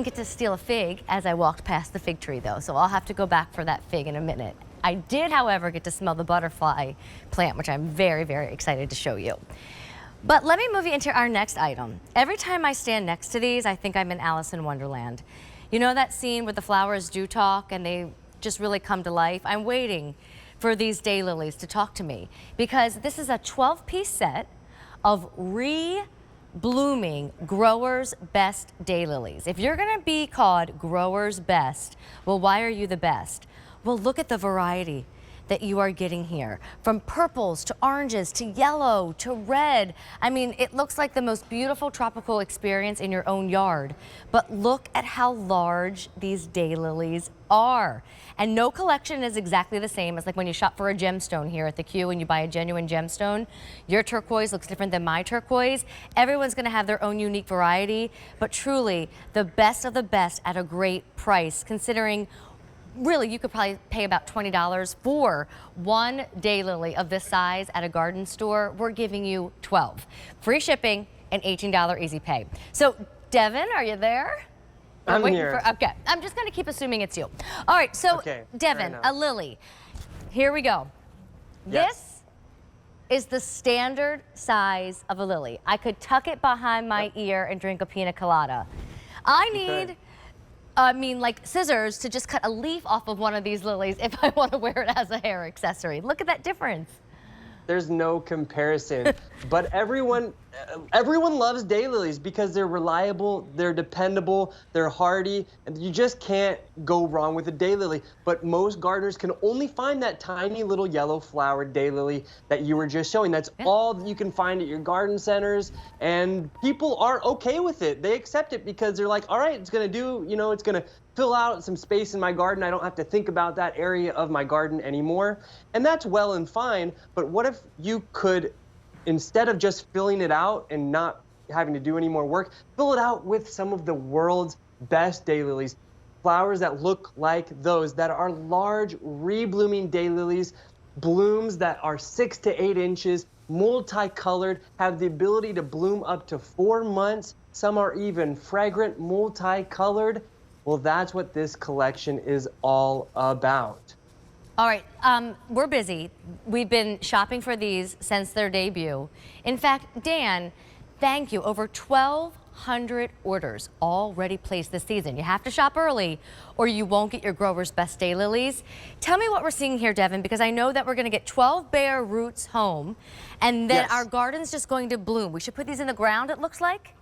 Get to steal a fig as I walked past the fig tree though, so I'll have to go back for that fig in a minute. I did, however, get to smell the butterfly plant, which I'm very, very excited to show you. But let me move you into our next item. Every time I stand next to these, I think I'm in Alice in Wonderland. You know that scene where the flowers do talk and they just really come to life? I'm waiting for these daylilies to talk to me because this is a 12-piece set of Reblooming Growers Best Daylilies. If you're gonna be called Growers Best, well, why are you the best? Well, look at the variety that you are getting here. From purples to oranges to yellow to red. I mean, it looks like the most beautiful tropical experience in your own yard. But look at how large these daylilies are. And no collection is exactly the same as like when you shop for a gemstone here at the Q and you buy a genuine gemstone. Your turquoise looks different than my turquoise. Everyone's gonna have their own unique variety, but truly the best of the best at a great price, considering really, you could probably pay about $20 for one daylily of this size at a garden store. We're giving you 12. Free shipping and $18 easy pay. So, Devin, are you there? I'm here. Okay, I'm just going to keep assuming it's you. All right, so Devin, a lily. Here we go. This is the standard size of a lily. I could tuck it behind my ear and drink a pina colada. I need... like scissors to just cut a leaf off of one of these lilies if I want to wear it as a hair accessory. Look at that difference. There's no comparison. But everyone loves daylilies because they're reliable, they're dependable, they're hardy, and you just can't go wrong with a daylily. But most gardeners can only find that tiny little yellow flowered daylily that you were just showing. That's all that you can find at your garden centers, and people are okay with it. They accept it because they're like, all right, it's gonna do, you know, it's gonna fill out some space in my garden. I don't have to think about that area of my garden anymore. And that's well and fine, but what if you could, instead of just filling it out and not having to do any more work, fill it out with some of the world's best daylilies, flowers that look like those, that are large, reblooming daylilies, blooms that are 6 to 8 inches, multicolored, have the ability to bloom up to 4 months. Some are even fragrant, multicolored. Well, that's what this collection is all about. All right, we're busy. We've been shopping for these since their debut. In fact, Dan, thank you. Over 1,200 orders already placed this season. You have to shop early or you won't get your Growers Best Daylilies. Tell me what we're seeing here, Devin, because I know that we're gonna get 12 bare roots home and then our garden's just going to bloom. We should put these in the ground, it looks like?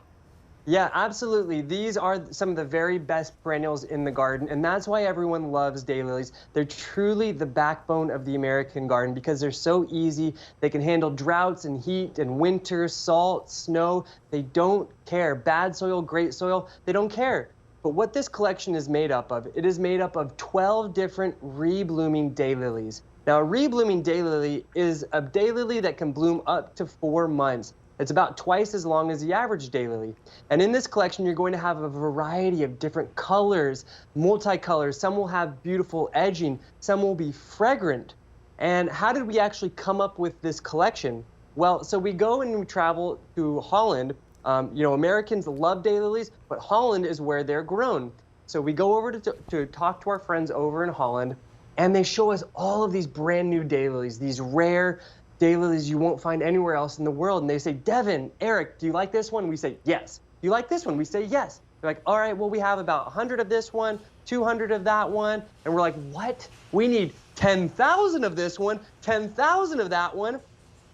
Yeah, absolutely. These are some of the very best perennials in the garden, and that's why everyone loves daylilies. They're truly the backbone of the American garden because they're so easy. They can handle droughts and heat and winter, salt, snow. They don't care. Bad soil, great soil, they don't care. But what this collection is made up of, it is made up of 12 different reblooming daylilies. Now, a reblooming daylily is a daylily that can bloom up to 4 months. It's about twice as long as the average daylily. And in this collection, you're going to have a variety of different colors, multicolors. Some will have beautiful edging. Some will be fragrant. And how did we actually come up with this collection? Well, so we go and we travel to Holland. You know, Americans love daylilies, but Holland is where they're grown. So we go over to talk to our friends over in Holland, and they show us all of these brand new daylilies, these rare daylilies you won't find anywhere else in the world. And they say, Devin, Eric, do you like this one? We say, yes. Do you like this one? We say, yes. They're like, all right, well, we have about 100 of this one, 200 of that one. And we're like, what? We need 10,000 of this one, 10,000 of that one.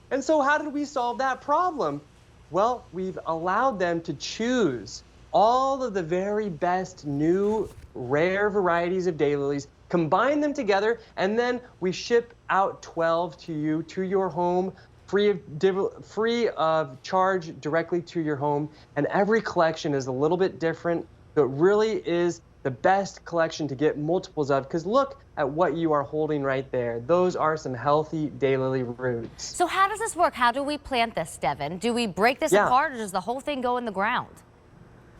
And so how did we solve that problem? Well, we've allowed them to choose all of the very best new rare varieties of daylilies, combine them together, and then we ship out 12 to you, to your home, free of charge directly to your home. And every collection is a little bit different. So it really is the best collection to get multiples of, because look at what you are holding right there. Those are some healthy daylily roots. So how does this work? How do we plant this, Devin? Do we break this apart or does the whole thing go in the ground?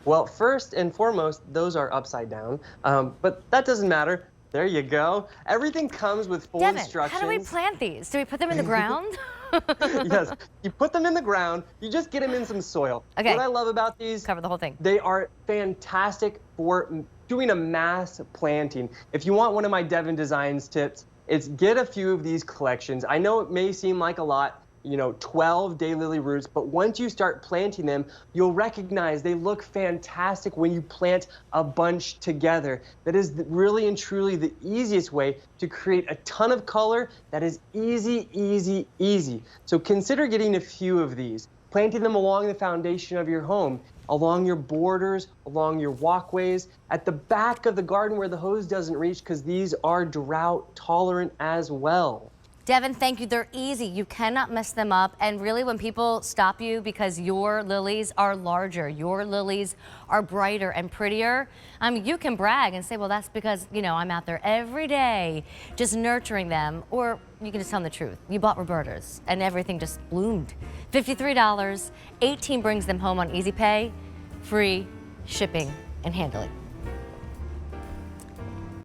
Well, first and foremost, those are upside down, but that doesn't matter. There you go. Everything comes with full Devin, instructions. how do we plant these? Do we put them in the ground? Yes, you put them in the ground, you just get them in some soil. Okay. What I love about these, Cover the whole thing. they are fantastic for doing a mass planting. If you want one of my Devin Designs tips, it's get a few of these collections. I know it may seem like a lot, 12 daylily roots, but once you start planting them, you'll recognize they look fantastic when you plant a bunch together. That is really and truly the easiest way to create a ton of color that is easy, easy, easy. So consider getting a few of these, planting them along the foundation of your home, along your borders, along your walkways, at the back of the garden where the hose doesn't reach, because these are drought tolerant as well. Devin, thank you. They're easy. You cannot mess them up. And really, when people stop you because your lilies are larger, your lilies are brighter and prettier, you can brag and say, well, that's because, I'm out there every day just nurturing them. Or you can just tell them the truth. You bought Roberta's and everything just bloomed. $53, 18 brings them home on Easy Pay, free shipping and handling.